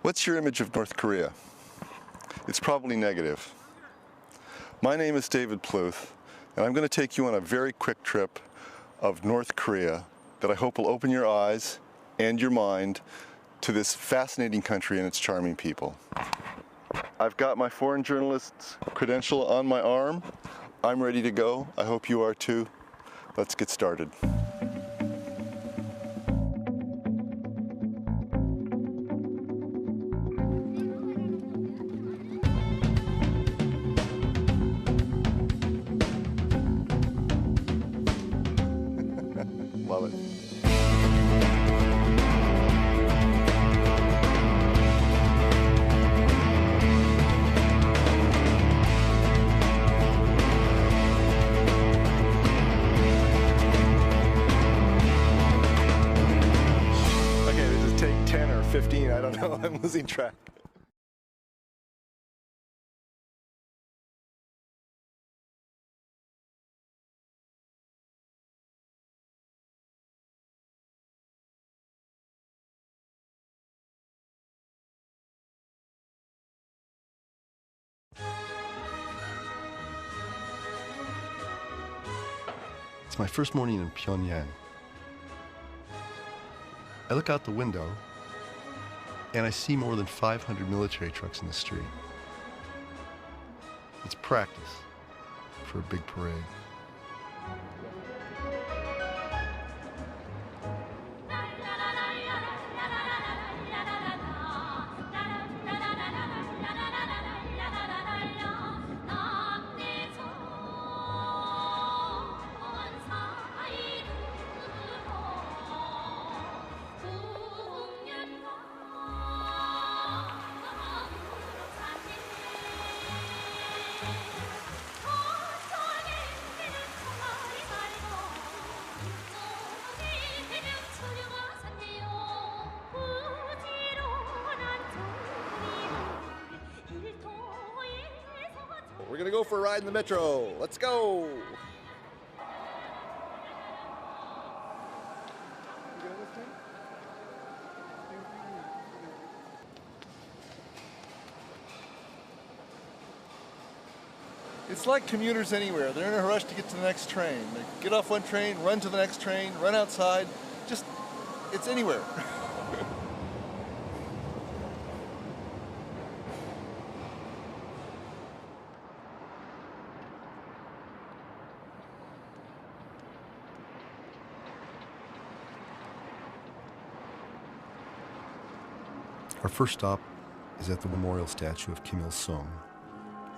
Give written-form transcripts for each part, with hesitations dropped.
What's your image of North Korea? It's probably negative. My name is David Plouffe, and I'm going to take you on a very quick trip of North Korea that I hope will open your eyes and your mind to this fascinating country and its charming people. I've got my foreign journalist's credential on my arm. I'm ready to go. I hope you are too. Let's get started. Love it. Okay, this is take 10 or 15, I don't know, I'm losing track. It's my first morning in Pyongyang. I look out the window and I see more than 500 military trucks in the street. It's practice for a big parade. We're gonna go for a ride in the metro. Let's go. It's like commuters anywhere. They're in a rush to get to the next train. They get off one train, run to the next train, run outside. Just, it's anywhere. Our first stop is at the memorial statue of Kim Il-sung,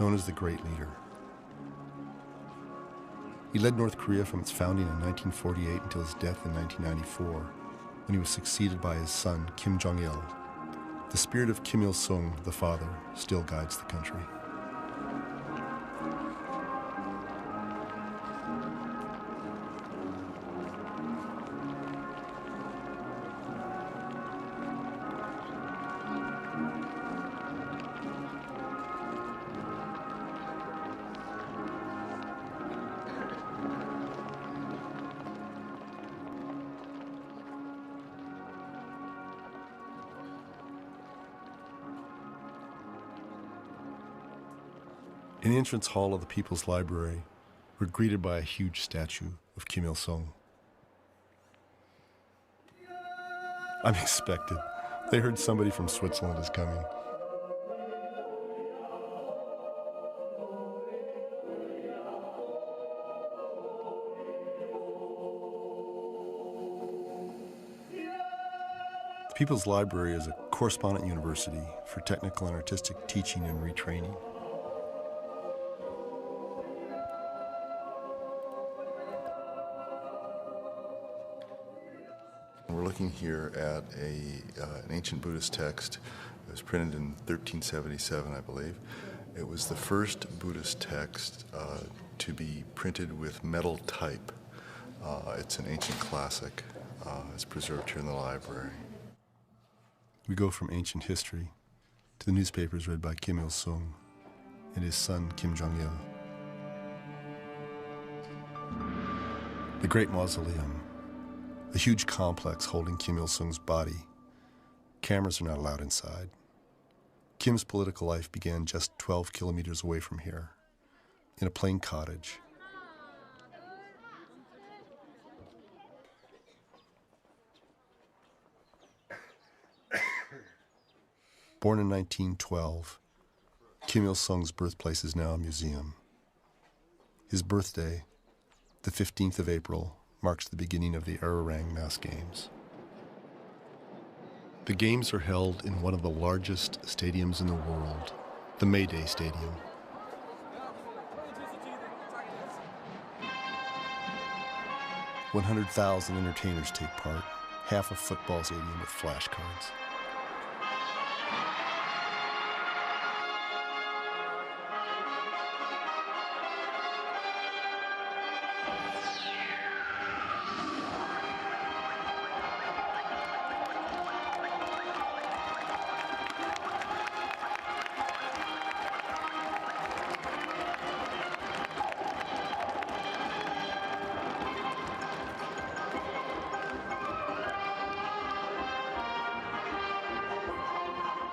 known as the Great Leader. He led North Korea from its founding in 1948 until his death in 1994, when he was succeeded by his son, Kim Jong-il. The spirit of Kim Il-sung, the father, still guides the country. In the entrance hall of the People's Library, we're greeted by a huge statue of Kim Il-sung. I'm expected. They heard somebody from Switzerland is coming. The People's Library is a correspondent university for technical and artistic teaching and retraining. We're looking here at an ancient Buddhist text. It was printed in 1377, I believe. It was the first Buddhist text to be printed with metal type. It's an ancient classic. It's preserved here in the library. We go from ancient history to the newspapers read by Kim Il-sung and his son, Kim Jong-il. The Great Mausoleum, a huge complex holding Kim Il-sung's body. Cameras are not allowed inside. Kim's political life began just 12 kilometers away from here, in a plain cottage. Born in 1912, Kim Il-sung's birthplace is now a museum. His birthday, the 15th of April, marks the beginning of the Arirang Mass Games. The games are held in one of the largest stadiums in the world, the Mayday Stadium. "100,000 entertainers take part, half a football stadium with flashcards.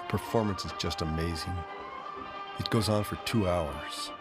Performance is just amazing. It goes on for 2 hours.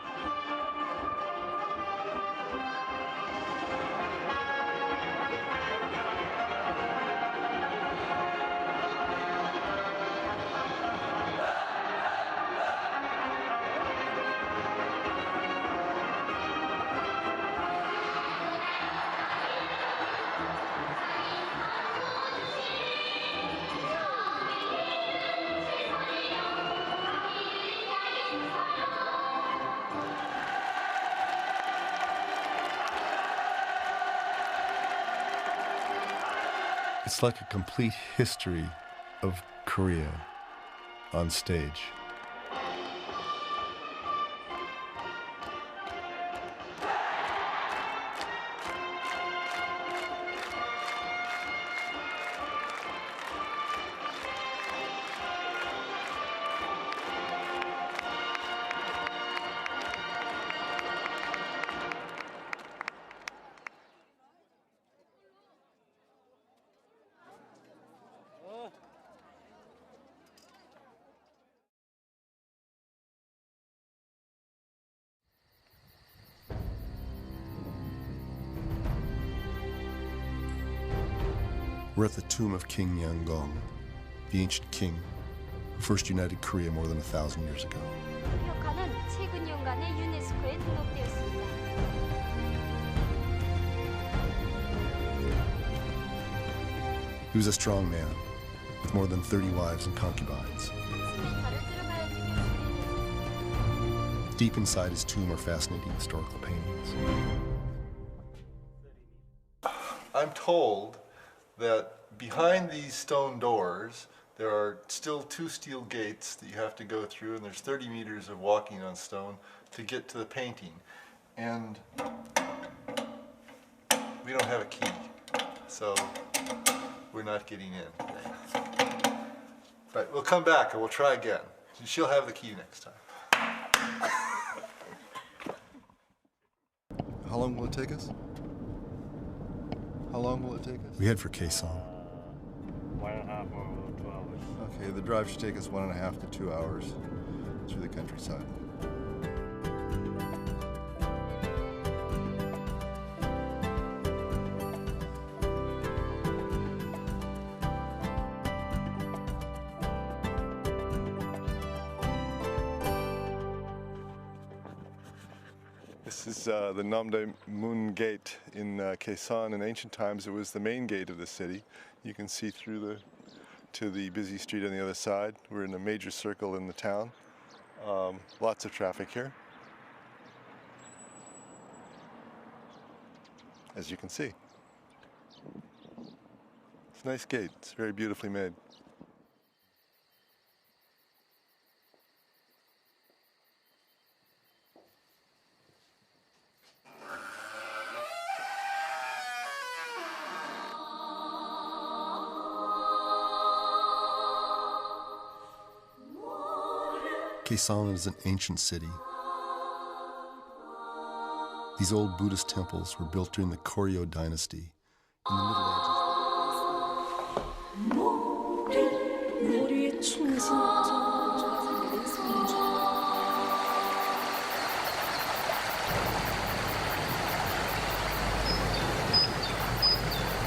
It's like a complete history of Korea on stage. We're at the tomb of King Yangon, the ancient king who first united Korea more than 1,000 years ago. He was a strong man with more than 30 wives and concubines. Deep inside his tomb are fascinating historical paintings. I'm told that behind these stone doors there are still 2 steel gates that you have to go through, and there's 30 meters of walking on stone to get to the painting. And we don't have a key, so we're not getting in. But we'll come back and we'll try again. She'll have the key next time. How long will it take us? How long will it take us? We head for Kaesong. 1.5 or 2 hours. Okay, the drive should take us 1.5 to 2 hours through the countryside. This is the Namdaemun Gate in Kaesong. In ancient times, it was the main gate of the city. You can see through to the busy street on the other side. We're in a major circle in the town. Lots of traffic here, as you can see. It's a nice gate. It's very beautifully made. Kaesong is an ancient city. These old Buddhist temples were built during the Koryo dynasty in the Middle Ages.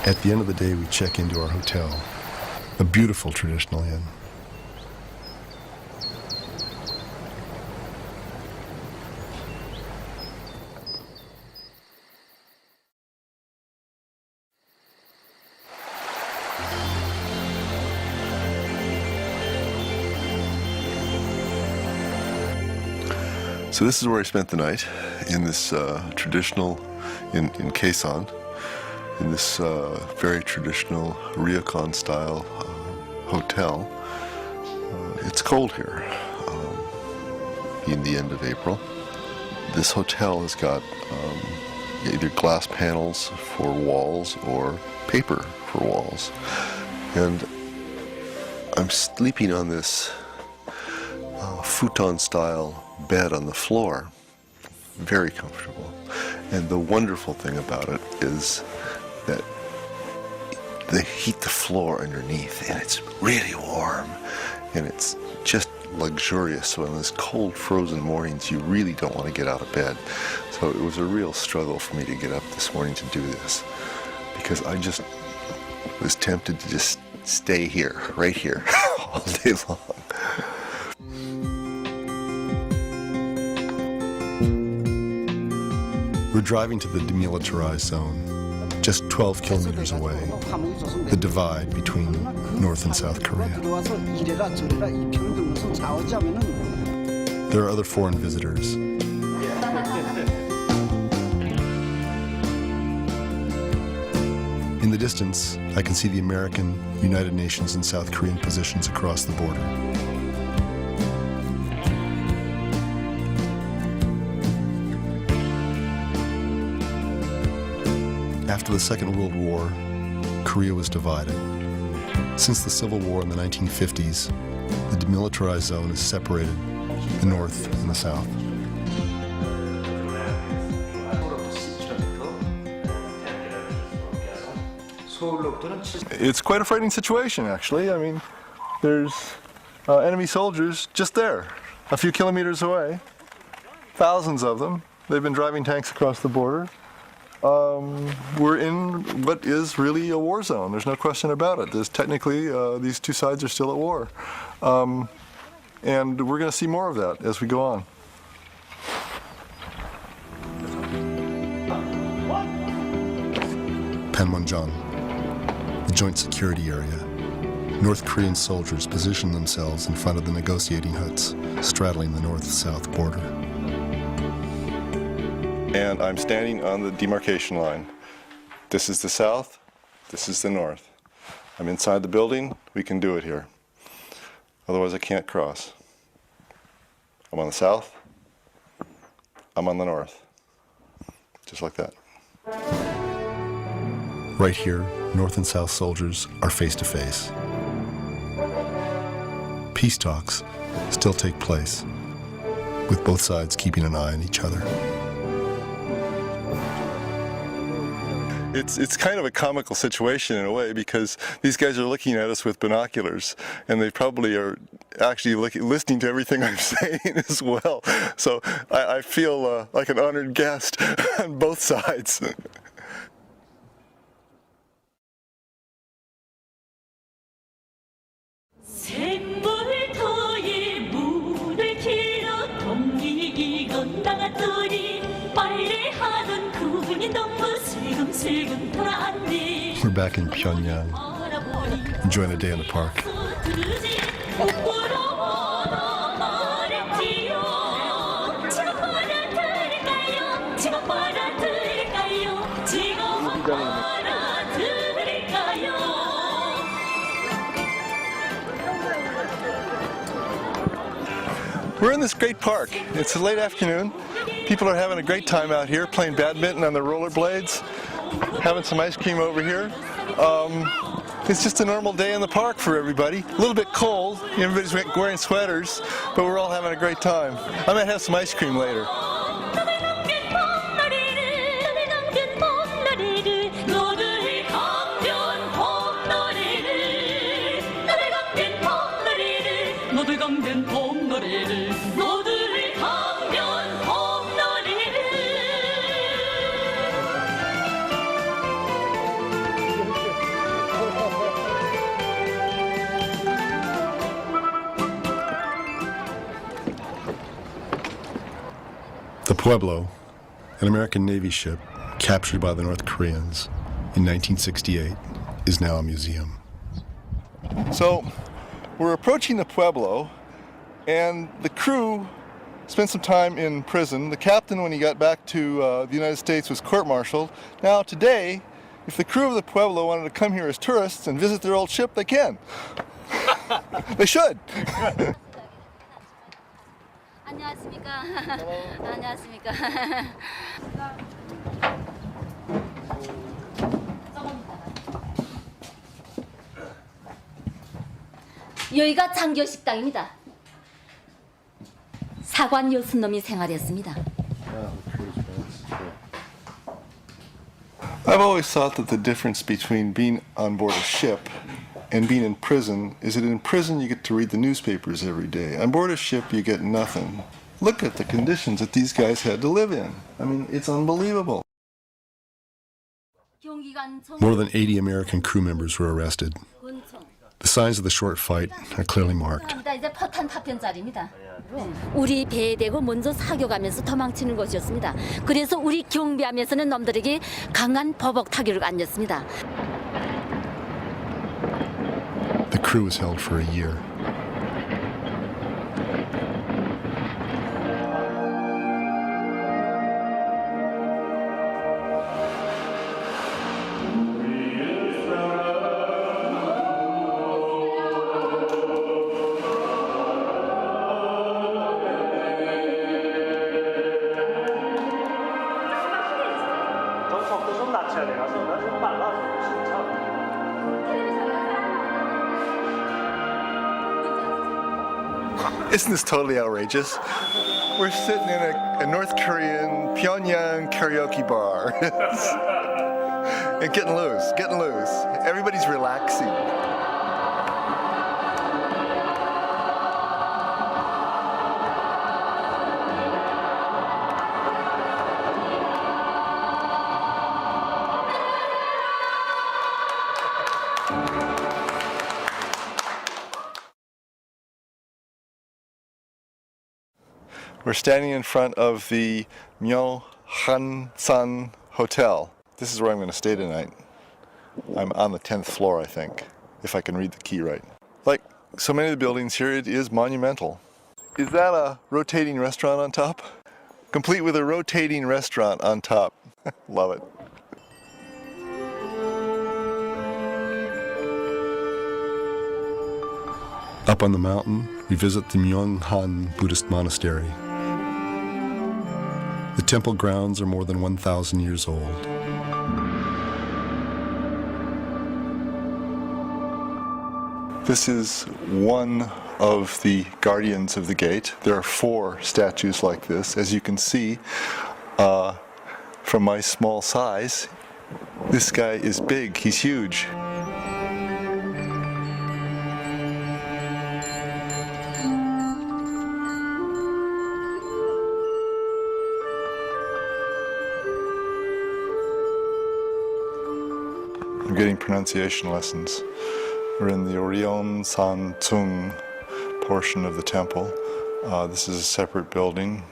At the end of the day, we check into our hotel, a beautiful traditional inn. So this is where I spent the night, in this traditional, in Quezon, in this very traditional ryokan style hotel. It's cold here in the end of April. This hotel has got either glass panels for walls or paper for walls. And I'm sleeping on this futon style bed on the floor, very comfortable. And the wonderful thing about it is that they heat the floor underneath and it's really warm and it's just luxurious. So in these cold frozen mornings you really don't want to get out of bed. So it was a real struggle for me to get up this morning to do this, because I just was tempted to just stay here, right here, all day long. We're driving to the demilitarized zone, just 12 kilometers away, the divide between North and South Korea. There are other foreign visitors. In the distance, I can see the American, United Nations, and South Korean positions across the border. After the Second World War, Korea was divided. Since the Civil War in the 1950s, the demilitarized zone has separated the North and the South. It's quite a frightening situation, actually. I mean, there's enemy soldiers just there, a few kilometers away, thousands of them. They've been driving tanks across the border. We're in what is really a war zone. There's no question about it. There's technically, these two sides are still at war. And we're going to see more of that as we go on. Panmunjom, the joint security area. North Korean soldiers position themselves in front of the negotiating huts, straddling the north-south border. And I'm standing on the demarcation line. This is the south, this is the north. I'm inside the building, we can do it here. Otherwise I can't cross. I'm on the south, I'm on the north. Just like that. Right here, North and South soldiers are face to face. Peace talks still take place, with both sides keeping an eye on each other. It's kind of a comical situation in a way, because these guys are looking at us with binoculars and they probably are actually listening to everything I'm saying as well. So I feel like an honored guest on both sides. We're back in Pyongyang, enjoying a day in the park. We're in this great park. It's a late afternoon. People are having a great time out here, playing badminton on their rollerblades, having some ice cream over here. It's just a normal day in the park for everybody. A little bit cold, everybody's wearing sweaters, but we're all having a great time. I might have some ice cream later. The Pueblo, an American Navy ship captured by the North Koreans in 1968, is now a museum. So, we're approaching the Pueblo, and the crew spent some time in prison. The captain, when he got back to the United States, was court-martialed. Now, today, if the crew of the Pueblo wanted to come here as tourists and visit their old ship, they can. They should. 안녕하십니까. 안녕하십니까. 여기가 장교식당입니다. 사관 요순놈이 생활했습니다. I've always thought that the difference between being on board a ship and being in prison is that in prison you get to read the newspapers every day. On board a ship you get nothing. Look at the conditions that these guys had to live in. I mean, it's unbelievable. More than 80 American crew members were arrested. The signs of the short fight are clearly marked. 이제 포탄 파편짜리입니다. 우리 배에 대고 먼저 사격하면서 도망치는 것이었습니다. 그래서 우리 경비하면서는 놈들에게 강한 버벅 타격을 안겼습니다. The crew was held for a year. Isn't this totally outrageous? We're sitting in a North Korean Pyongyang karaoke bar. And getting loose, getting loose. Everybody's relaxing. We're standing in front of the Myeonghansan Hotel. This is where I'm going to stay tonight. I'm on the 10th floor, I think, if I can read the key right. Like so many of the buildings here, it is monumental. Is that a rotating restaurant on top? Complete with a rotating restaurant on top. Love it. Up on the mountain, we visit the Myeonghan Buddhist Monastery. The temple grounds are more than 1,000 years old. This is one of the guardians of the gate. There are 4 statues like this. As you can see, from my small size, this guy is big, he's huge. I'm getting pronunciation lessons. We're in the Orion San Tsung portion of the temple. This is a separate building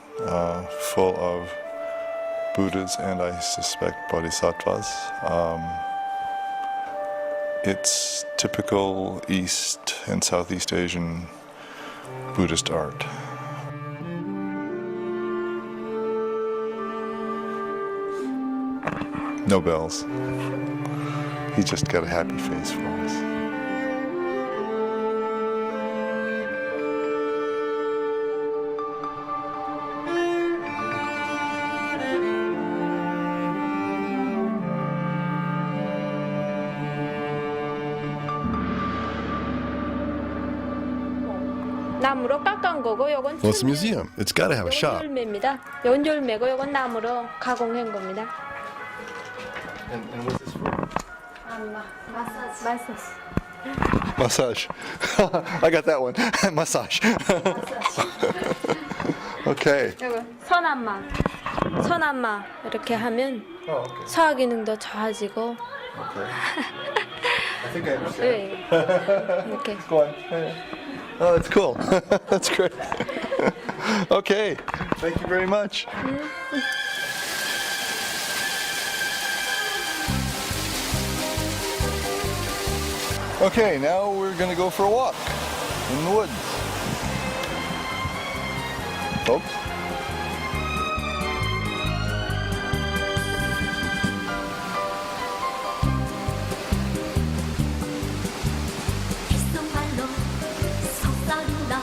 full of Buddhas and I suspect Bodhisattvas. It's typical East and Southeast Asian Buddhist art. No bells. He just got a happy face for us. 나무로 깎은 거고 요건 Well, it's a museum. It's got to have a shop. 열매입니다. 요건 열매고 요건 나무로 가공한 겁니다. And what's this for? 마사지. Massage. I got that one. Massage. Okay. 요거 선안마 이렇게 하면 Oh, okay. 소화 기능도 좋아지고 Okay. I think I understand. 네. 이렇게 Go on. Oh, that's cool. That's great. Okay, thank you very much. Okay, now we're gonna go for a walk in the woods. Folks. 빗속말로 속삭인다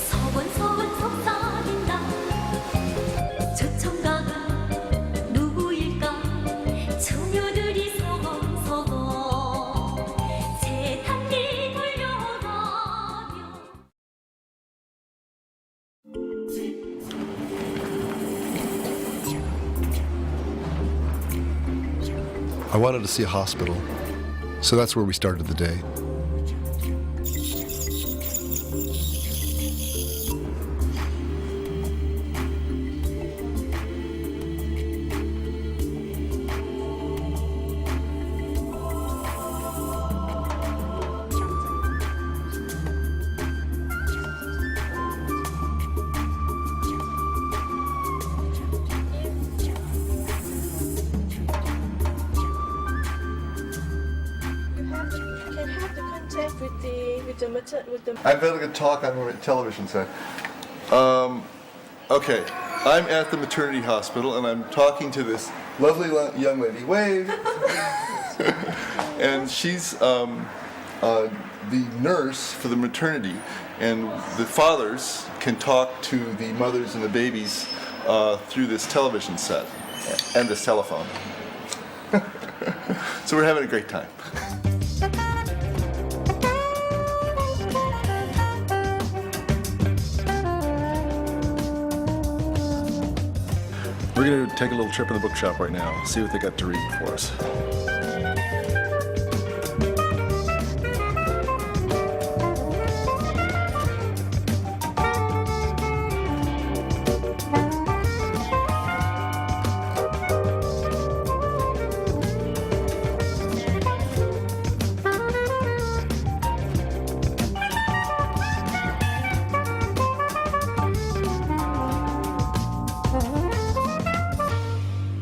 서원서원 속삭인다 저청가가 누구일까 처녀들이 서걱서걱 세탁기 돌려가며 I wanted to see a hospital, so that's where we started the day. Can have the contact with the I'm going to talk on a television set. Okay, I'm at the maternity hospital and I'm talking to this lovely young lady. Wave! And she's the nurse for the maternity, and the fathers can talk to the mothers and the babies through this television set and this telephone. So we're having a great time. We're going to take a little trip in the bookshop right now, see what they got to read for us.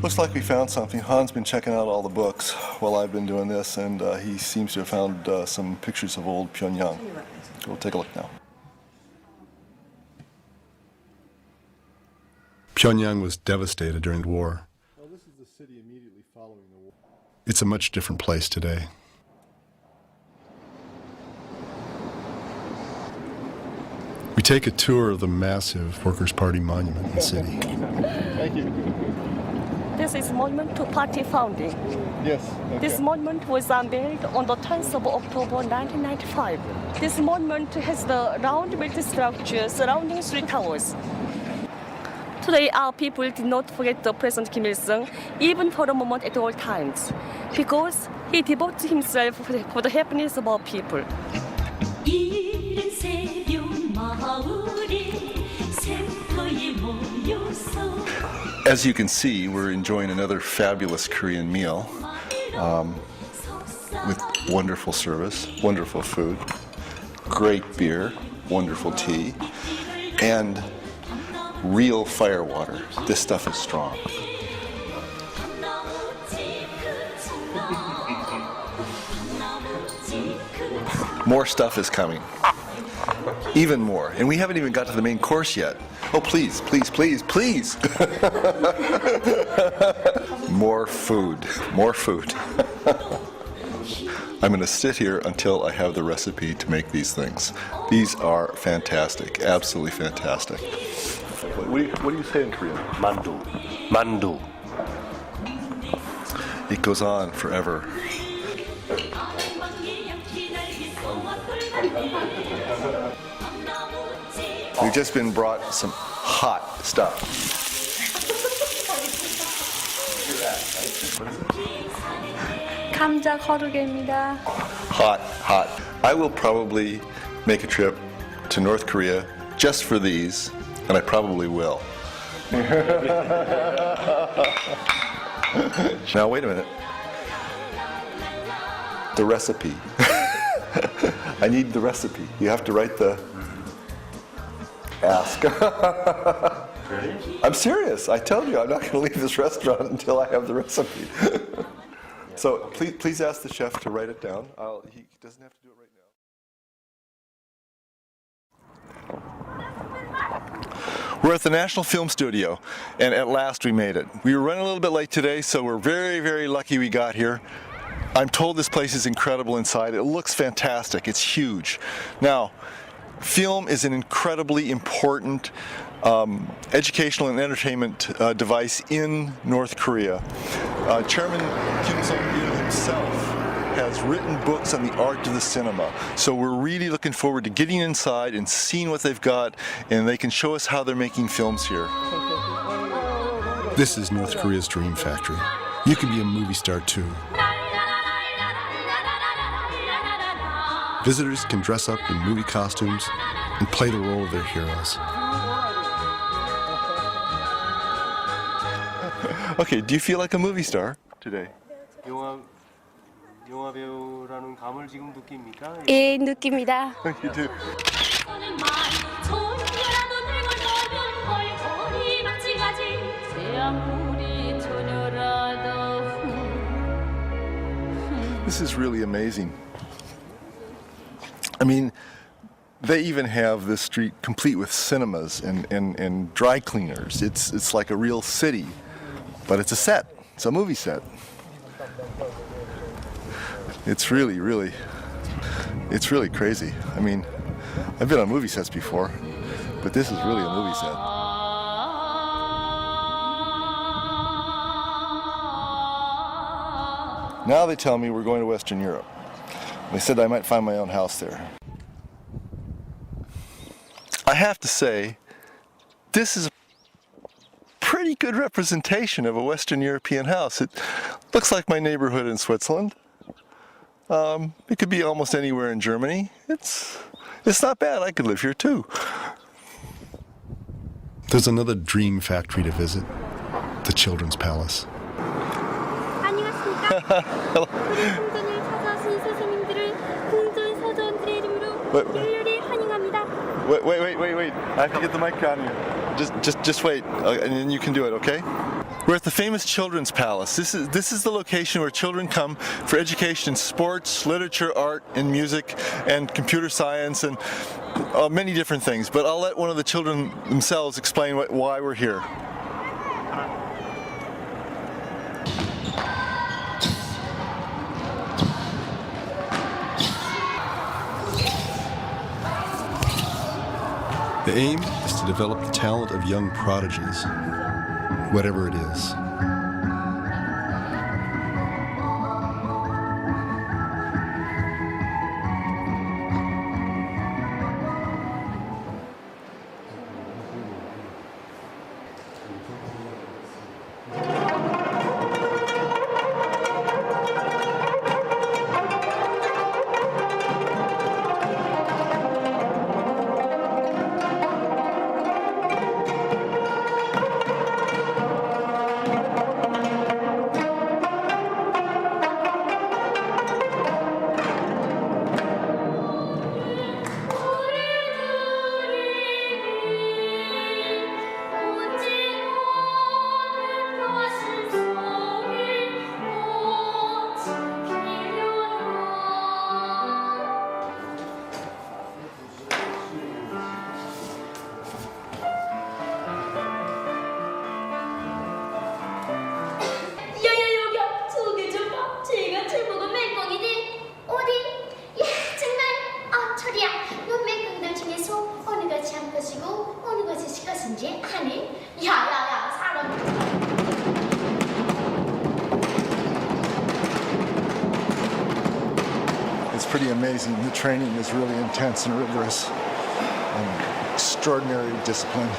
Looks like we found something. Han's been checking out all the books while I've been doing this, and he seems to have found some pictures of old Pyongyang. We'll take a look now. Pyongyang was devastated during the war. Well, this is the city immediately following the war. It's a much different place today. We take a tour of the massive Workers' Party monument in the city. Thank you. This is monument to party founding. Yes. Okay. This monument was unveiled on the 10th of October 1995. This monument has the round built structure surrounding three towers. Today, our people did not forget the President Kim Il-sung, even for a moment at all times, because he devoted himself for the happiness of our people. 이른 새벽 마을에 샘터에 모여서 As you can see, we're enjoying another fabulous Korean meal with wonderful service, wonderful food, great beer, wonderful tea, and real fire water. This stuff is strong. More stuff is coming. Even more. And we haven't even got to the main course yet. Oh, please, please, please, please. More food. More food. I'm going to sit here until I have the recipe to make these things. These are fantastic. Absolutely fantastic. What do you say in Korean? 만두. 만두. It goes on forever. We've just been brought some hot stuff. 감자 거르개입니다. Hot, hot. I will probably make a trip to North Korea just for these, and I probably will. Now, wait a minute. The recipe. I need the recipe. You have to write the ask. I'm serious. I told you I'm not going to leave this restaurant until I have the recipe. So please ask the chef to write it down. He doesn't have to do it right now. We're at the National Film Studio, and at last we made it. We were running a little bit late today, so we're very, very lucky we got here. I'm told this place is incredible inside. It looks fantastic. It's huge. Now, film is an incredibly important educational and entertainment device in North Korea. Chairman Kim Song-il himself has written books on the art of the cinema. So we're really looking forward to getting inside and seeing what they've got, and they can show us how they're making films here. This is North Korea's dream factory. You can be a movie star too. Visitors can dress up in movie costumes and play the role of their heroes. Okay, do you feel like a movie star today? 영화 배우라는 감을 지금 느낍니까? 예, 느낍니다. You do. This is really amazing. I mean, they even have this street complete with cinemas and dry cleaners. It's like a real city, but it's a set. It's a movie set. It's really crazy. I mean, I've been on movie sets before, but this is really a movie set. Now they tell me we're going to Western Europe. They said I might find my own house there. I have to say, this is a pretty good representation of a Western European house. It looks like my neighborhood in Switzerland. It could be almost anywhere in Germany. It's not bad. I could live here too. There's another dream factory to visit, the Children's Palace. 안녕하십니까? 우리 궁전을 찾아오신 선생님들을 궁전 서전들의 이름으로 열렬히 환영합니다. Wait. I have to get the mic on you. Just wait, and then you can do it, okay? We're at the famous Children's Palace. This is the location where children come for education in sports, literature, art, and music, and computer science, and many different things. But I'll let one of the children themselves explain why we're here. The aim is to develop the talent of young prodigies, whatever it is. It's pretty amazing. The training is really intense and rigorous, and extraordinary discipline.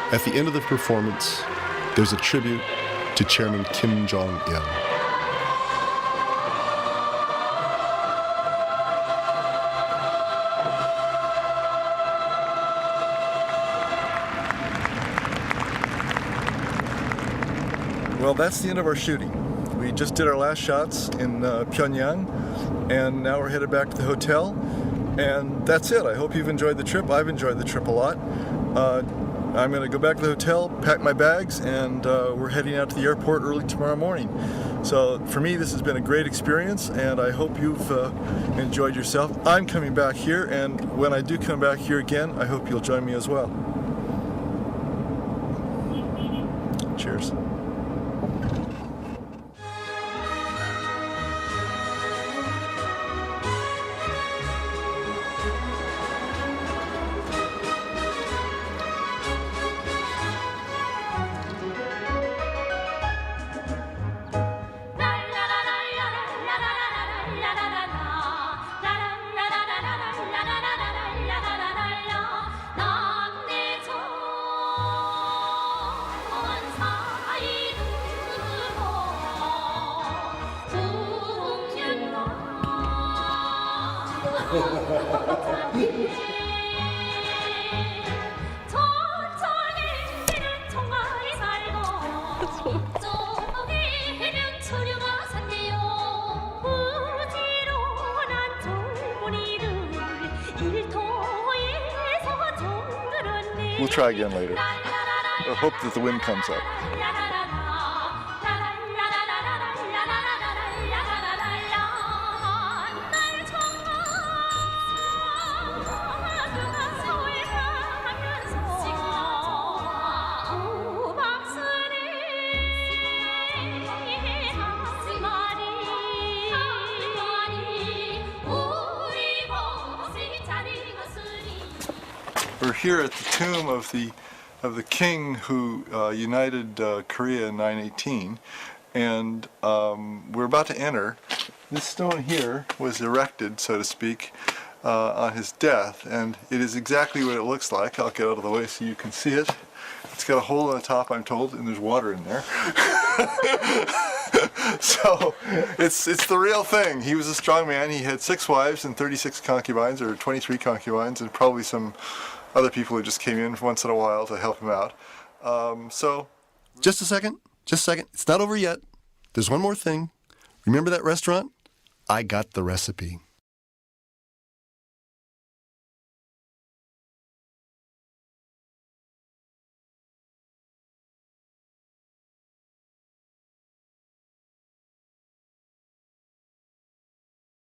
At the end of the performance, there's a tribute to Chairman Kim Jong-il. Well, that's the end of our shooting. We just did our last shots in Pyongyang, and now we're headed back to the hotel. And that's it. I hope you've enjoyed the trip. I've enjoyed the trip a lot. I'm going to go back to the hotel, pack my bags, and we're heading out to the airport early tomorrow morning. So for me, this has been a great experience, and I hope you've enjoyed yourself. I'm coming back here, and when I do come back here again, I hope you'll join me as well. Cheers. We'll try again later. I hope that the wind comes up. We're here at the tomb of the king who united Korea in 918, and we're about to enter. This stone here was erected, so to speak, on his death, and it is exactly what it looks like. I'll get out of the way so you can see it. It's got a hole in the top, I'm told, and there's water in there. So it's the real thing. He was a strong man. He had 6 wives and 36 concubines, or 23 concubines, and probably some other people who just came in once in a while to help him out. Just a second. It's not over yet. There's one more thing. Remember that restaurant? I got the recipe.